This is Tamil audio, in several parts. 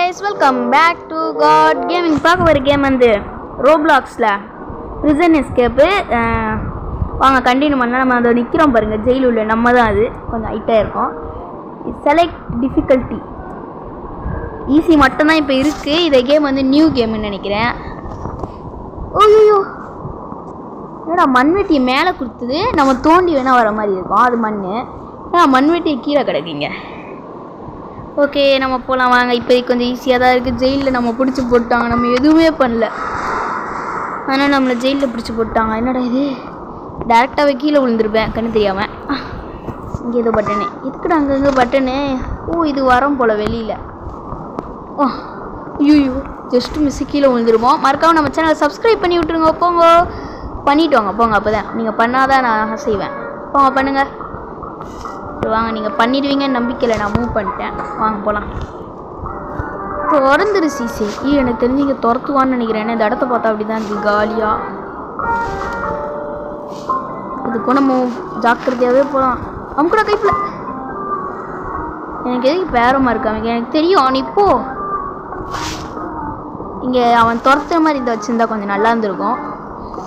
guys, welcome back to God Gaming. பார்க்க வர கேம் வந்து ரோப்ளாக்ஸில் ப்ரிசன் எஸ்கேப்பு. வாங்க கண்டினியூ பண்ணால் நம்ம அதை நிற்கிறோம் பாருங்கள், ஜெயில் உள்ள நம்ம தான். அது கொஞ்சம் ஹைட்டாக இருக்கும். செலக்ட் டிஃபிகல்ட்டி ஈஸி மட்டும்தான் இப்போ இருக்குது. இந்த கேம் வந்து நியூ கேம்னு நினைக்கிறேன். ஓய்யோ என்னடா மண்வெட்டியை மேலே கொடுத்தது, நம்ம தோண்டி வேணால் வர மாதிரி இருக்கும். அது மண்வெட்டியை கீழே கிடக்குங்க. ஓகே நம்ம போகலாம் வாங்க. இப்போதைக்கு கொஞ்சம் ஈஸியாக தான் இருக்குது. ஜெயிலில் நம்ம பிடிச்சி போட்டாங்க, நம்ம எதுவுமே பண்ணல, ஆனால் நம்மளை ஜெயிலில் பிடிச்சி போட்டாங்க. என்னடா இது, டேரெக்டாகவே கீழே விழுந்துருப்பேன் கண்ணு தெரியாமல். இங்கே ஏதோ பட்டனு, எதுக்குடா அங்கங்கே பட்டனு? ஓ இது வரோம் போல் வெளியில். ஓ ஐயோ ஜஸ்ட்டு மிஸ்ஸு கீழே விழுந்துருவோம். மறக்காமல் நம்ம சேனலை சப்ஸ்கிரைப் பண்ணி விட்ருங்க. போங்க பண்ணிவிட்டு வாங்க போங்க, அப்போ தான் நீங்கள் பண்ணாதான் நான் செய்வேன். போங்க பண்ணுங்கள் வாங்க. நீங்கள் பண்ணிடுவீங்கன்னு நம்பிக்கையில் நான் மூவ் பண்ணிட்டேன். வாங்க போகலாம். திறந்துரு சீசே. எனக்கு தெரிஞ்சு இங்கே துரத்துவான்னு நினைக்கிறேன். இந்த இடத்த பார்த்தா அப்படி தான் இருக்குது காலியாக. இதுக்கும் நம்ம ஜாக்கிரதையாகவே போகலாம். அவங்க கூட கைப்பில் எனக்கு எதுக்கு பேரமாக இருக்காங்க, எனக்கு தெரியும். நீ இப்போ இங்கே அவன் துரத்துற மாதிரி இதை வச்சுருந்தா கொஞ்சம் நல்லா இருந்திருக்கும்.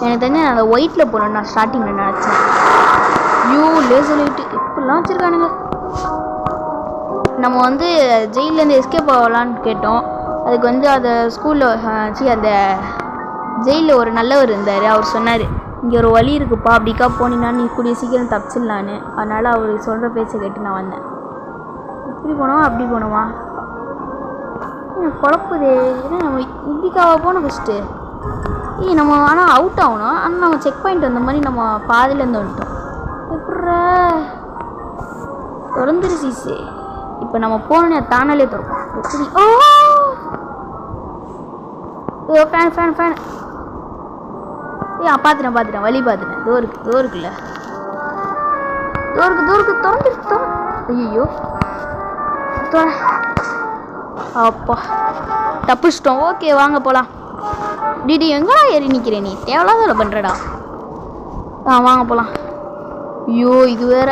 எனக்கு தெரிஞ்சு நான் அந்த ஒயிட்டில் போகணுன்னு நான் ஸ்டார்டிங்கில் நினச்சேன். ஐயோ லேசர் லைட்டு இப்படிலாம் வச்சுருக்கானுங்க. நம்ம வந்து ஜெயிலேருந்து எஸ்கேப் ஆகலான்னு கேட்டோம். அதுக்கு வந்து அந்த ஸ்கூலில் அந்த ஜெயிலில் ஒரு நல்லவர் இருந்தார். அவர் சொன்னார், இங்கே ஒரு வழி இருக்குப்பா, அப்படிக்கா போனீங்கன்னா நீ கூடிய சீக்கிரம் தப்பிச்சிடலான்னு. அதனால் அவர் சொல்கிற பேச்சை கேட்டு நான் வந்தேன். இப்படி போனோம் அப்படி போனோமா, குழப்புதே. ஏன்னா நம்ம இப்படிக்காவா போனோம் ஃபஸ்ட்டு. நம்ம ஆனால் அவுட் ஆகணும். ஆனால் நம்ம செக் பாயிண்ட் வந்த மாதிரி நம்ம பாதியிலேருந்து வந்துட்டோம். எப்பட்றா திறந்துரு சீசு. இப்போ நம்ம போனோன்னே தானாலே திறக்கும். எப்படி? ஓ ஃபேன் ஃபேன் ஃபேன். பார்த்துட்டேன் வழி பார்த்துட்டேன். தோருக்குல்ல தோருக்கு திறந்துருக்கு. ஐயோ அப்பா தப்பிச்சிட்டோம். ஓகே வாங்க போகலாம். டிடி எங்கடா ஏறி நிற்கிறேன், நீ தேவையில்லாத பண்ணுறடா. வாங்க போகலாம். ஐயோ இது வேற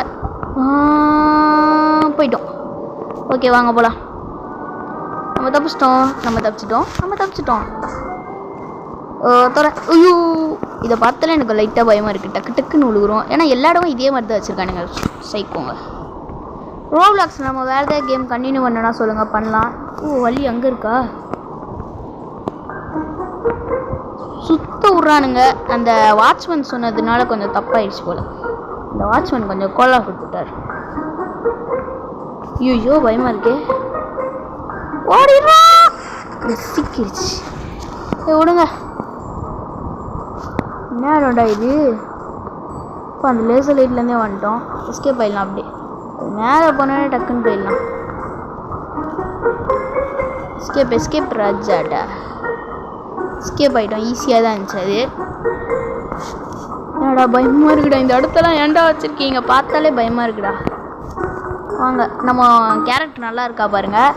போயிட்டோம். ஓகே வாங்க போகலாம். நம்ம தப்பிச்சிட்டோம். ஐயோ இதை பார்த்தாலே எனக்கு லைட்டாக பயமாக இருக்குது. டக்குன்னு விழுகுறோம். ஏன்னா எல்லா இடமும் இதே மாதிரி தான் வச்சுருக்கானுங்க. சைக்கோங்க. ரோப்ளாக்ஸ் நம்ம வேறு ஏதாவது கேம் கண்டினியூ பண்ணனா சொல்லுங்கள், பண்ணலாம். ஓ வழி அங்கே இருக்கா? சுத்த விட்றானுங்க. அந்த வாட்ச்மேன் சொன்னதுனால கொஞ்சம் தப்பாயிடுச்சு போல். இந்த வாட்ச்மேன் கொஞ்சம் கோலா கொடுத்துட்டார். ஐயோ பயமாக இருக்கே. ஓடிடுறா சிக்கிருச்சு. விடுங்க. என்னடா இது? இப்போ அந்த லேசர் லைட்லேருந்தே வந்துட்டோம். எஸ்கேப் ஆயிடலாம். அப்படியே மேலே போனோடனே டக்குன்னு போயிடலாம். எஸ்கேப் ராஜாடா. எஸ்கேப் ஆகிட்டோம். ஈஸியாக தான் இருந்துச்சு அது. ஏடா பயமாக இருக்குடா. இந்த இடத்தெல்லாம் ஏன்டா வச்சுருக்கீங்க? பார்த்தாலே பயமாக இருக்குடா. வாங்க நம்ம கேரக்டர் நல்லா இருக்கா பாருங்கள்.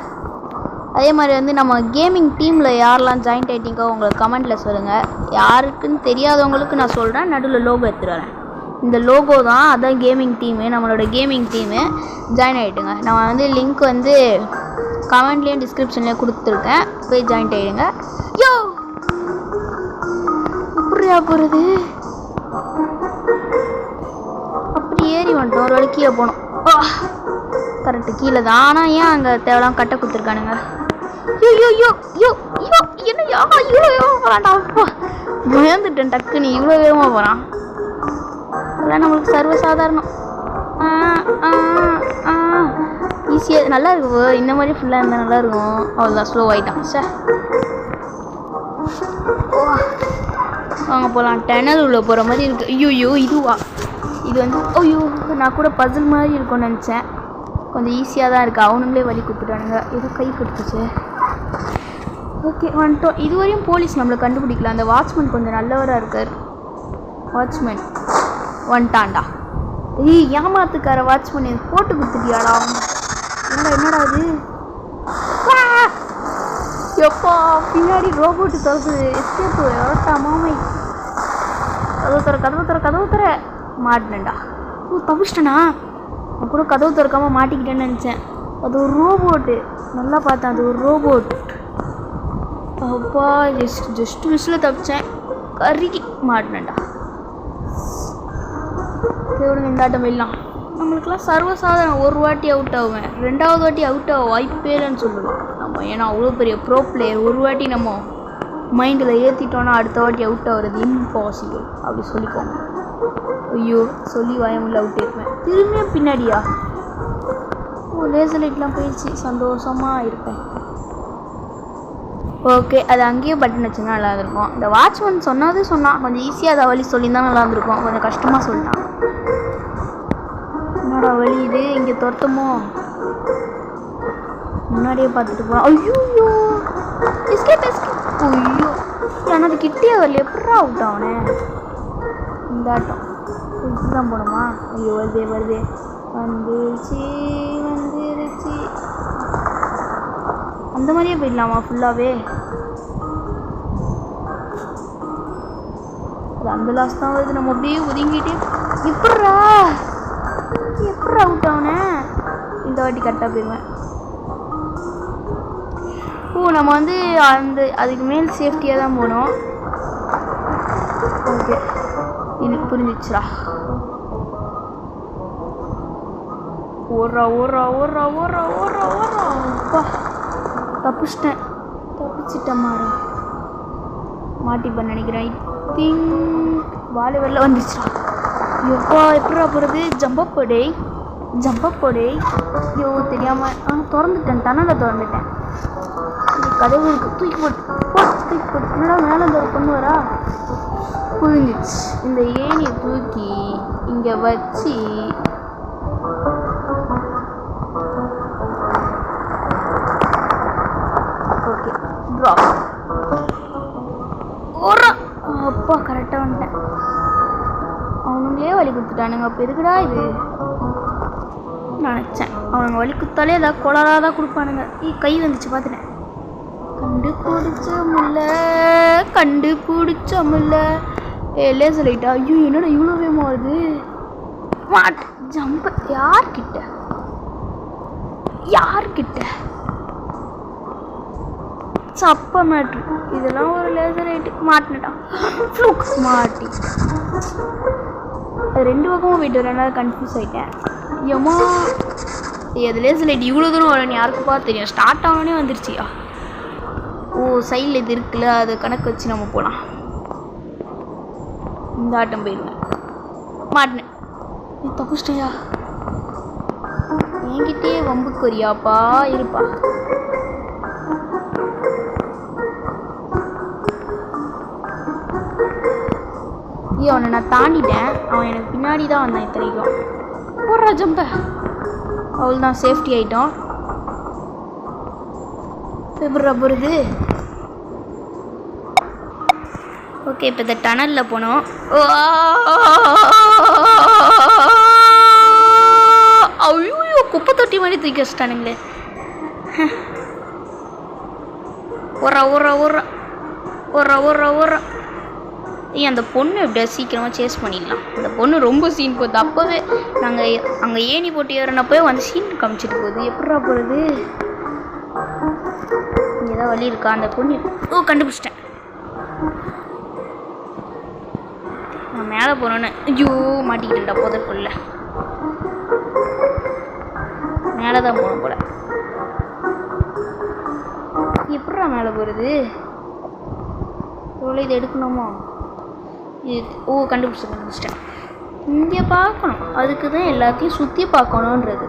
அதே மாதிரி வந்து நம்ம கேமிங் டீமில் யாரெல்லாம் ஜாயின்ட் ஆகிட்டீங்கோ உங்களுக்கு கமெண்ட்டில் சொல்லுங்கள். யாருக்குன்னு தெரியாதவங்களுக்கு நான் சொல்கிறேன். நடுவில் லோகோ எடுத்துகிட்டு வரேன். இந்த லோகோ தான், அதான் கேமிங் டீமு. நம்மளோட கேமிங் டீமு ஜாயின் ஆகிட்டுங்க. நான் வந்து லிங்க் வந்து கமெண்ட்லேயும் டிஸ்கிரிப்ஷன்லேயும் கொடுத்துருக்கேன். போய் ஜாயின்ட் ஆகிடுங்க. யோ அப்படியா போகிறது? அப்படி ஏறி வந்துட்டோம். ஒரு வேலை கீழே போனோம். கரெக்டு கீழே தான். ஆனால் ஏன் அங்கே தேவைலாம் கட்டை கொடுத்துருக்கானுங்க? என்னையா வேண்டாம் பயந்துட்டேன் டக்குன்னு. இவ்வளோ வேகமாக போகிறான். அதெல்லாம் நம்மளுக்கு சர்வசாதாரணம். ஈஸியாக நல்லா இருக்கும். இந்த மாதிரி ஃபுல்லாக இருந்தால் நல்லாயிருக்கும். அவ்வளோதான் ஸ்லோ ஆகிட்டான் சார். வாங்க போகலாம். டனல் உள்ள போகிற மாதிரி இருக்குது. ஐயோ இதுவா? இது வந்து ஐயோ நான் கூட பசில் மாதிரி இருக்கும்னு நினச்சேன். கொஞ்சம் ஈஸியாக தான் இருக்குது. அவனுங்களே வழி கொடுத்துட்டானுங்க. எதுவும் கை கொடுத்துச்சு. ஓகே வந்துட்டோம். இதுவரையும் போலீஸ் நம்மளை கண்டுபிடிக்கல. அந்த வாட்ச்மேன் கொஞ்சம் நல்லவராக இருக்கார். வாட்ச்மேன் வந்துட்டான்டா. ஏமாத்துக்கார வாட்ச்மேன் இது போட்டு கொடுத்துட்டியாடா? என்னடா அது? எப்பா பின்னாடி ரோபோட்டு திறக்குது. எஸ்கேப்பு எவ்வளோட்டா மாமை. கதவு தர மாட்டினேன்டா. தப்பிச்சிட்டேனா? நான் கூட கதவு திறக்காமல் மாட்டிக்கிட்டேன்னு நினச்சேன். அது ஒரு ரோபோட்டு. நல்லா பார்த்தேன், அது ஒரு ரோபோட். அப்பா ஜஸ்ட் மிஸ்ஸில் தப்பிச்சேன். கருகி மாட்டினேன்டா. விடுங்க, இந்த ஆட்டம் போயிடலாம். நம்மளுக்கெல்லாம் சர்வசாதாரணம். ஒரு வாட்டி அவுட் ஆகுவேன், 2வது வாட்டி அவுட் ஆக வாய்ப்பே இல்லைன்னு சொல்லுவேன் நம்ம. ஏன்னா அவ்வளோ பெரிய ப்ரோ பிளேயர். ஒரு வாட்டி நம்ம மைண்டில் ஏற்றிட்டோன்னா அடுத்த வாட்டி அவுட் ஆகுறது இம்பாசிபிள் அப்படி சொல்லிக்கோங்க. ஐயோ சொல்லி வாயமுள்ள அவுட் ஆயிருப்பேன். திரும்பியும் பின்னாடியா? லேசர் லைட்லாம் போயிடுச்சு. சந்தோஷமாக இருப்பேன். ஓகே, அது அங்கேயே பட்டன் வச்சுன்னா நல்லா இருந்திருக்கும். இந்த வாட்ச்மேன் சொன்னான் கொஞ்சம் ஈஸியாக அதை வழி சொல்லியிருந்தால் நல்லா இருந்திருக்கும். கொஞ்சம் கஷ்டமாக சொல்லிட்டான். என்னடா வழி இது? இங்கே துரத்தமோ? முன்னாடியே பார்த்துட்டு போகிறான். ஐயோ எஸ்கேப். ஐயோ ஆனால் அது கிட்டே வரல. எப்படா அவுட் ஆகணே? இந்த ஆட்டம் இப்படிதான் போகணுமா? ஐயோ வருதே வந்துருச்சு. அந்த மாதிரியே போயிடலாமா ஃபுல்லாகவே? அது அந்த லாஸ்ட் தான் வருது. நம்ம அப்படியே ஒதுங்கிட்டு எப்படா அவுட் ஆனேன்? இந்த வாட்டி கரெக்டாக போயிடுவேன். நம்ம வந்து அதுக்கு மேல் சேஃப்டியாக தான் போகணும். ஓகே எனக்கு புரிஞ்சிச்சுடா. ஓடுறா. அப்பா தப்பிச்சிட்டேன் மாட்டிப்பேன் நினைக்கிறேன். ஐ திங்க் வாழை வெளில வந்துச்சுடா. எப்பா எப்படா போகிறது? ஜம்பப் போடே. ஐயோ தெரியாமல் திறந்துட்டேன். டனலில் திறந்துட்டேன். கதவு இருக்கு. தூக்கி போட்டு என்னடா மேலே இந்த பொண்ணு வரா? புரிஞ்சிச்சு. இந்த ஏணியை தூக்கி இங்கே வச்சு ஓகே ட்ராப். அப்பா கரெக்டாக வந்துட்டேன். அவனுங்களே வழி கொடுத்துட்டானுங்க. அப்போ எதுக்குடா இது நினச்சேன். அவனுங்க வழி கொடுத்தாலே ஏதாவது கொலராக தான் கொடுப்பானுங்க. கை வந்துச்சு பார்த்துட்டேன். கண்டுபிடிச்சமில்ல. லேசர் லைட்டா? ஐயோ என்னடா இவ்வளோ வேகமாக வருது? ஜம்ப். யார்கிட்ட சப்ப மேட்ரு இதெல்லாம். ஒரு லேசர் லைட்டு மாட்டினட்டான். மாட்டி அது 2 பக்கமும் போயிட்டு வரனால கன்ஃபியூஸ் ஆகிட்டேன். ஏமா அது லேசர் லைட் இவ்வளோ தூரம் வரணும் யாருக்குப்பா தெரியும்? ஸ்டார்ட் ஆகணுன்னே வந்துருச்சியா? சைடில் இது இருக்குல்ல, அதை கணக்கு வச்சு நம்ம போகலாம். இந்த ஆட்டம் போயிடுவேன். மாட்டினேன். தப்பிச்சிட்டியா? என்கிட்டயே வம்புக்கு வரியாப்பா? இருப்பா. அவனை நான் தாண்டிட்டேன். அவன் எனக்கு பின்னாடி தான் வந்தான். இத்தனைக்கும் போடுறா ஜம்ப. அவள் தான் சேஃப்டி ஆகிட்டோம். எப்படா போகிறது? ஓகே இப்போ இந்த டனலில் போனோம். ஐயோ குப்பை தொட்டி மாதிரி தூக்கி வச்சிட்டானுங்களே. ஓடுறா. அந்த பொண்ணு எப்படியா சீக்கிரமாக சேஸ் பண்ணிடலாம். அந்த பொண்ணு ரொம்ப சீன் போகுது. அப்போவே நாங்கள் அங்கே ஏணி போட்டு ஏறினப்போ வந்து சீன் காமிச்சிட்டு போகுது. எப்படா போகிறது? இங்கே ஏதாவது வழி இருக்கா? அந்த பொண்ணு கண்டுபிடிச்சிட்டேன். நான் மேலே போனோன்னு ஐயோ மாட்டிக்கிட்டேன்டா போதற்குள்ள. மேலே தான் போகணும் போல. எப்படா மேலே போகிறது? இவ்வளோ இது எடுக்கணுமா? கண்டுபிடிச்சிட்டேன். இங்கே பார்க்கணும். அதுக்கு தான் எல்லாத்தையும் சுற்றி பார்க்கணுன்றது.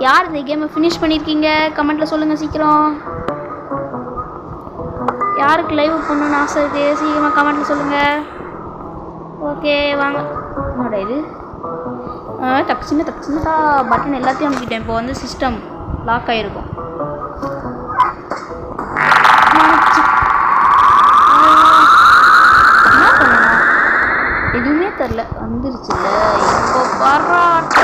யார் இந்த கேமை ஃபினிஷ் பண்ணியிருக்கீங்க கமெண்ட்டில் சொல்லுங்கள் சீக்கிரம். யாருக்கு லைவ் பண்ணணும்னு ஆசை இருக்குது சீக்கிரமாக கமெண்ட்டில் சொல்லுங்கள். ஓகே வாங்க. என்னோட இது டக்குச்சின்னதா பட்டன் எல்லாத்தையும் அனுப்பிட்டேன். இப்போ வந்து சிஸ்டம் லாக் ஆகிருக்கும். எதுவுமே தெரில. வந்துருச்சுல்ல இப்போ பாராட்ட.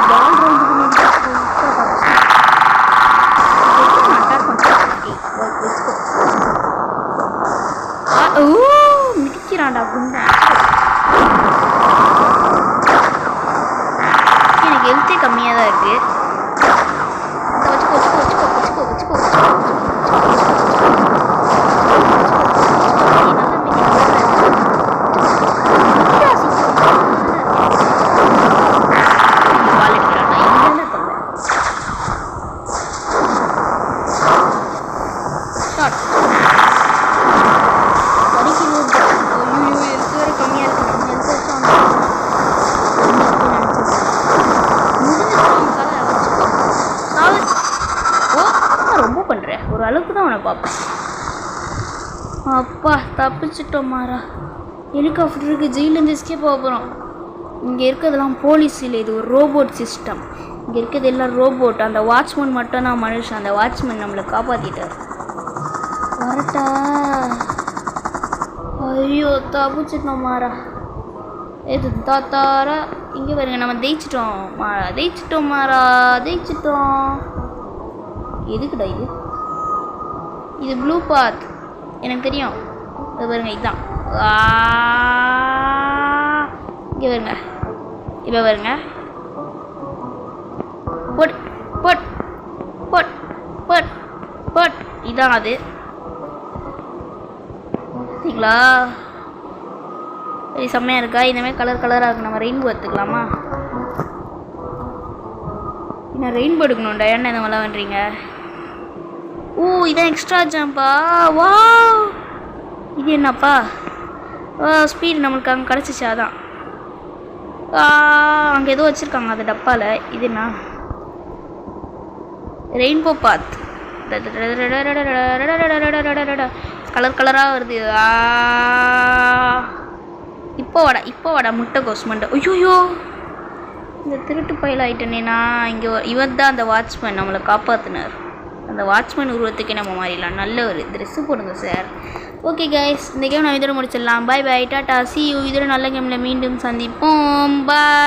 பால் ரவுண்டுக்கு மிதிக்கிறான்டா குண்டா. எனக்கு ஹெல்த்தே கம்மியாக தான் இருக்குது. வச்சுக்கோ அளவுக்கு தான் அவனை பார்ப்பேன். அப்பா தப்பிச்சிட்டோம் மாறா. ஹெலிகாப்டருக்கு ஜெயிலேருந்து எஸ்கேப் ஆக போகிறோம். இங்கே இருக்கிறதெல்லாம் போலீஸ் இல்லை, இது ஒரு ரோபோட் சிஸ்டம். இங்கே இருக்கிறது எல்லாம் ரோபோட். அந்த வாட்ச்மேன் மட்டும் தான் மனுஷன். அந்த வாட்ச்மேன் நம்மளை காப்பாற்றிட்டார். வரட்டா? ஐயோ தப்பிச்சிட்டோம் மாறா. எது தாத்தாரா இங்கே பாருங்க, நம்ம ஜெயிச்சிட்டோம் மாறா. ஜெயிச்சிட்டோம் மாறா, ஜெயிச்சிட்டோம். எதுக்குடா இது? இது ப்ளூ பாத், எனக்கு தெரியும். இது பாருங்க, இதுதான். இங்கே பாருங்க, இப்போ பாருங்க. பொட் பொட் பொட் பொட் பொட், இதான் அது. சரிங்களா? சரி, செம்மையாக இருக்கா? இந்தமாதிரி கலர் கலராக இருக்கு. நம்ம ரெயின்போ எடுத்துக்கலாமா? நான் ரெயின்போ எடுக்கணும்டா. என்ன இந்த மாதிரிலாம் பண்ணுறீங்க? ஓ, இதான் எக்ஸ்ட்ரா ஜம்பா. வா, இது என்னப்பா? ஸ்பீடு நம்மளுக்கு அங்கே கிடச்சிச்சு. அதான் அங்கே ஏதோ வச்சுருக்காங்க அந்த டப்பாவில். இது என்ன? ரெயின்போ பாத். கலர் கலராக வருது. இப்போ வாடா முட்டை கோஸ்மண்ட. ஐயோயோ, இந்த திருட்டு பயில் ஆகிட்டேனேண்ணா. இங்கே இவர் தான் அந்த வாட்ச்மேன், நம்மளை காப்பாற்றினார். அந்த வாட்ச்மேன் உருவத்துக்கே நம்ம மாறிடலாம். நல்ல ஒரு ட்ரெஸ்ஸு போடுங்க சார். ஓகே கைஸ், இந்த கேம் நான் இதோட முடிச்சிடலாம். பாய் பாய், டாட்டா, சி யூ. இதோட நல்ல கேமில் மீண்டும் சந்திப்போம். பாய்.